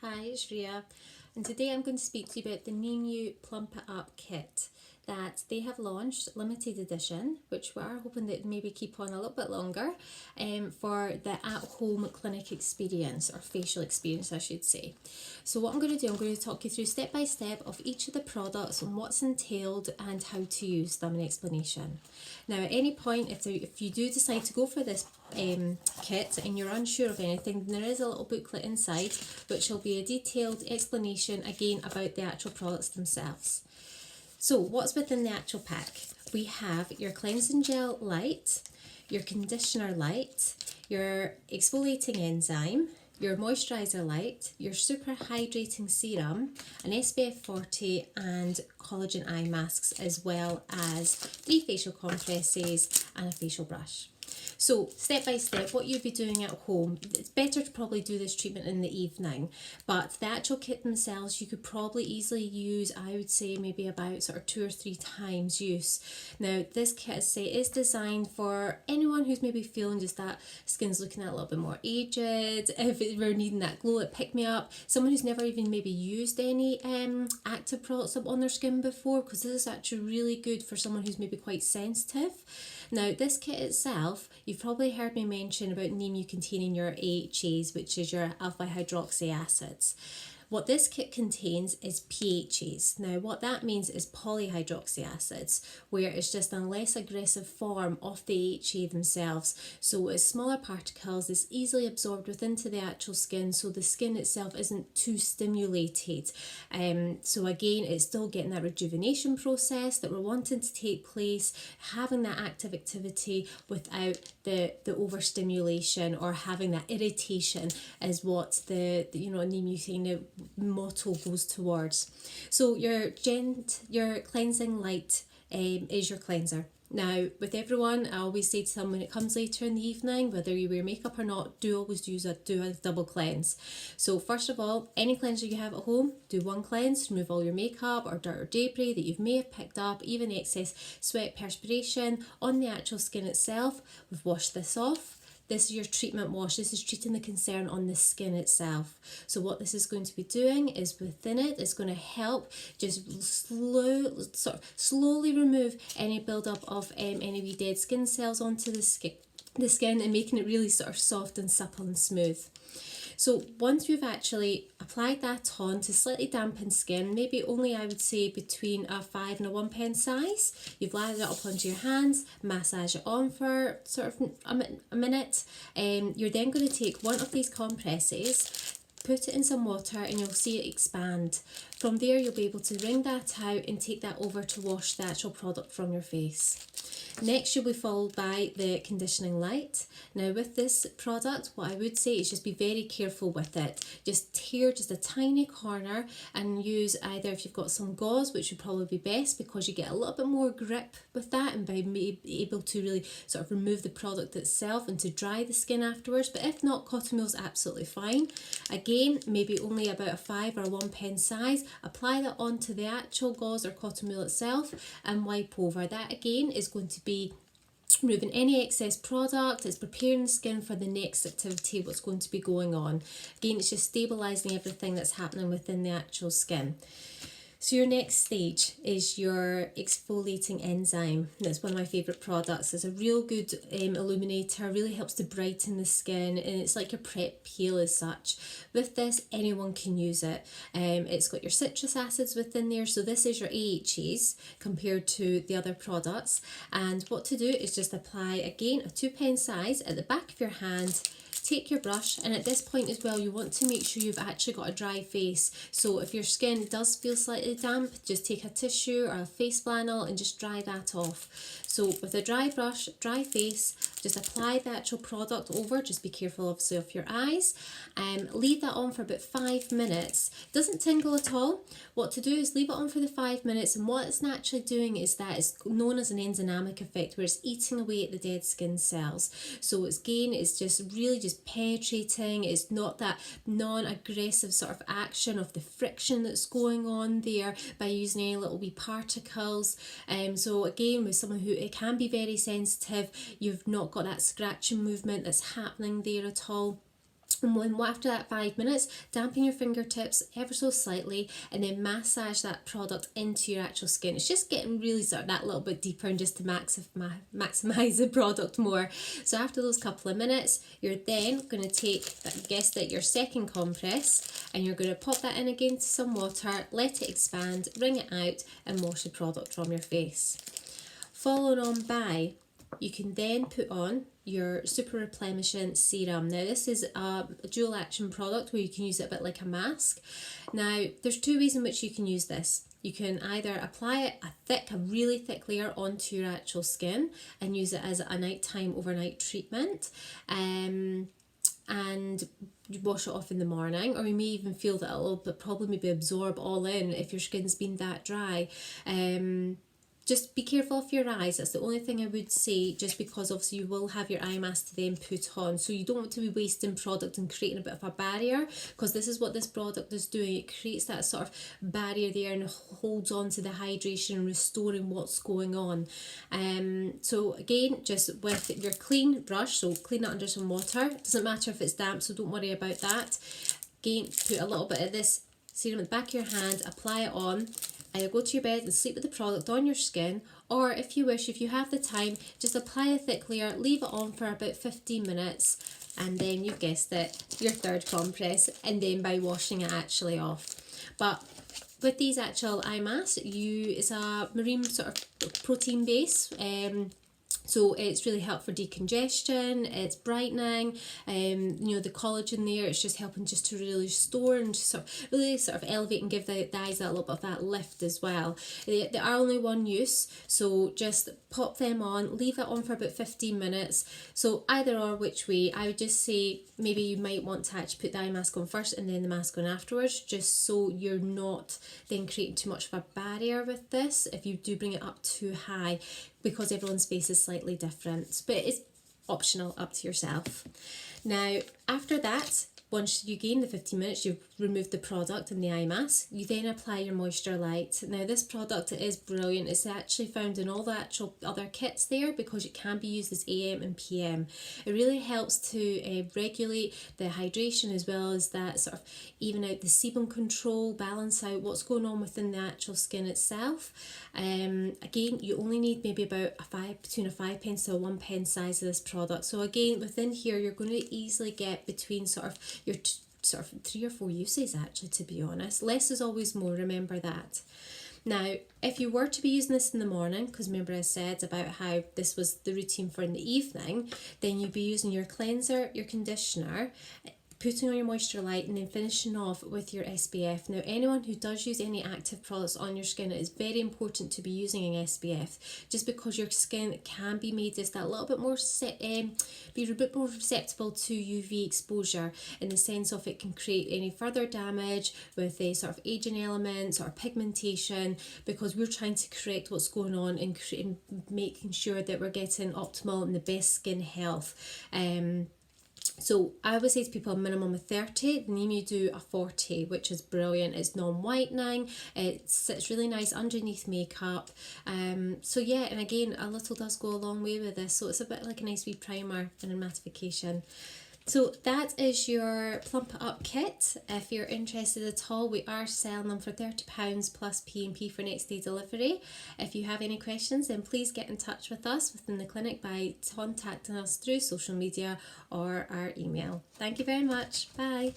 Hi, it's Ria, and today I'm going to speak to you about the new Plump It Up kit that they have launched, limited edition, which we are hoping that maybe keep on a little bit longer, for the at-home clinic experience, or facial experience I should say. So what I'm going to do, I'm going to talk you through step by step of each of the products and what's entailed and how to use them in explanation. Now at any point, if you do decide to go for this kit and you're unsure of anything, there is a little booklet inside which will be a detailed explanation again about the actual products themselves. So what's within the actual pack? We have your cleansing gel light, your conditioner light, your exfoliating enzyme, your moisturiser light, your super hydrating serum, an SPF 40 and collagen eye masks, as well as 3 facial compresses and a facial brush. So step by step, what you'd be doing at home, it's better to probably do this treatment in the evening, but the actual kit themselves, you could probably easily use, I would say maybe about sort of 2 or 3 times use. Now this kit, as I say, is designed for anyone who's maybe feeling just that skin's looking a little bit more aged, if we're needing that glow, it pick me up, someone who's never even maybe used any active products up on their skin before, because this is actually really good for someone who's maybe quite sensitive. Now this kit itself, you've probably heard me mention about NEMU containing your AHAs, which is your alpha hydroxy acids. What this kit contains is PHAs. Now what that means is polyhydroxy acids, where it's just a less aggressive form of the AHA themselves. So it's smaller particles, it's easily absorbed within the actual skin, so the skin itself isn't too stimulated. So again, it's still getting that rejuvenation process that we're wanting to take place, having that active activity without the overstimulation or having that irritation, is what the NEMU kind motto goes towards. So your cleansing light is your cleanser. Now with everyone, I always say to them when it comes later in the evening, whether you wear makeup or not, do always do a double cleanse. So first of all, any cleanser you have at home, do one cleanse, remove all your makeup or dirt or debris that you may have picked up, even excess sweat, perspiration on the actual skin itself. We've washed this off. This is your treatment wash. This is treating the concern on the skin itself. So what this is going to be doing is within it, it's going to help just slowly remove any buildup of any wee dead skin cells onto the skin and making it really sort of soft and supple and smooth. So once you've actually applied that on to slightly dampened skin, maybe only I would say between a 5 and a 1 pen size, you've lathered it up onto your hands, massage it on for sort of a minute. You're then going to take one of these compresses, put it in some water, and you'll see it expand. From there you'll be able to wring that out and take that over to wash the actual product from your face. Next you'll be followed by the conditioning light. Now with this product, what I would say is just be very careful with it. Just tear just a tiny corner and use either, if you've got some gauze, which would probably be best because you get a little bit more grip with that and be able to really sort of remove the product itself and to dry the skin afterwards. But if not, cotton wool is absolutely fine. Again, maybe only about a 5 or a 1 pen size. Apply that onto the actual gauze or cotton wool itself and wipe over. That again is going to be removing any excess product. It's preparing the skin for the next activity, what's going to be going on. Again, it's just stabilising everything that's happening within the actual skin. So your next stage is your exfoliating enzyme. That's one of my favourite products. It's a real good illuminator, really helps to brighten the skin, and it's like your prep peel as such. With this, anyone can use it. It's got your citrus acids within there, so this is your AHAs compared to the other products. And what to do is just apply, again, a 2 pen size at the back of your hand. Take your brush, and at this point as well, you want to make sure you've actually got a dry face. So if your skin does feel slightly damp, just take a tissue or a face flannel and just dry that off. So with a dry brush, dry face, just apply the actual product over. Just be careful obviously of your eyes. Leave that on for about 5 minutes. It doesn't tingle at all. What to do is leave it on for the 5 minutes, and what it's naturally doing is that it's known as an enzymatic effect, where it's eating away at the dead skin cells. So it's just really just penetrating. It's not that non-aggressive sort of action of the friction that's going on there by using any little wee particles. So again, with someone who it can be very sensitive, you've not got that scratching movement that's happening there at all. And when after that 5 minutes, dampen your fingertips ever so slightly and then massage that product into your actual skin. It's just getting really sort of that little bit deeper and just to maximize the product more. So after those couple of minutes, you're then going to take, guess that your second compress, and you're going to pop that in again to some water, let it expand, wring it out and wash the product from your face. Followed on by, you can then put on your super replenishing serum. Now this is a dual action product where you can use it a bit like a mask. Now there's two ways in which you can use this. You can either apply it a really thick layer onto your actual skin and use it as a nighttime overnight treatment, and you wash it off in the morning, or you may even feel that it'll probably maybe absorb all in if your skin's been that dry. Just be careful of your eyes. That's the only thing I would say, just because obviously you will have your eye mask to then put on. So you don't want to be wasting product and creating a bit of a barrier, because this is what this product is doing. It creates that sort of barrier there and holds on to the hydration and restoring what's going on. So again, just with your clean brush, so clean it under some water. It doesn't matter if it's damp, so don't worry about that. Again, put a little bit of this serum at the back of your hand, apply it on. Either go to your bed and sleep with the product on your skin, or if you wish, if you have the time, just apply a thick layer, leave it on for about 15 minutes, and then you've guessed it, your third compress, and then by washing it actually off. But with these actual eye masks, it's a marine sort of protein base. So it's really helpful for decongestion, it's brightening, the collagen there, it's just helping just to really restore and just really elevate and give the eyes that little bit of that lift as well. They are only one use, so just pop them on, leave it on for about 15 minutes. So either or which way, I would just say maybe you might want to actually put the eye mask on first and then the mask on afterwards, just so you're not then creating too much of a barrier with this if you do bring it up too high, because everyone's face is slightly different, but it's optional, up to yourself. Now after that, once you gain the 15 minutes, you've removed the product and the eye mask, you then apply your Moisture Light. Now this product is brilliant. It's actually found in all the actual other kits there, because it can be used as AM and PM. It really helps to regulate the hydration, as well as that sort of even out the sebum control, balance out what's going on within the actual skin itself. Again, you only need maybe about between a 5 pence to a 1 pence size of this product. So again, within here, you're going to easily get between sort of your sort of 3 or 4 uses actually, to be honest. Less is always more, remember that. Now, if you were to be using this in the morning, because remember I said about how this was the routine for in the evening, then you'd be using your cleanser, your conditioner, putting on your Moisture Light, and then finishing off with your SPF. Now anyone who does use any active products on your skin, it is very important to be using an SPF, just because your skin can be made just that little bit more be a bit more susceptible to UV exposure, in the sense of it can create any further damage with a sort of aging elements or pigmentation, because we're trying to correct what's going on and making sure that we're getting optimal and the best skin health. So I would say to people a minimum of 30, the name you do a 40, which is brilliant. It's non-whitening, it sits really nice underneath makeup. So yeah, and again, a little does go a long way with this, so it's a bit like a nice wee primer and a mattification. So that is your Plump It Up kit. If you're interested at all, we are selling them for £30 plus P&P for next day delivery. If you have any questions, then please get in touch with us within the clinic by contacting us through social media or our email. Thank you very much. Bye.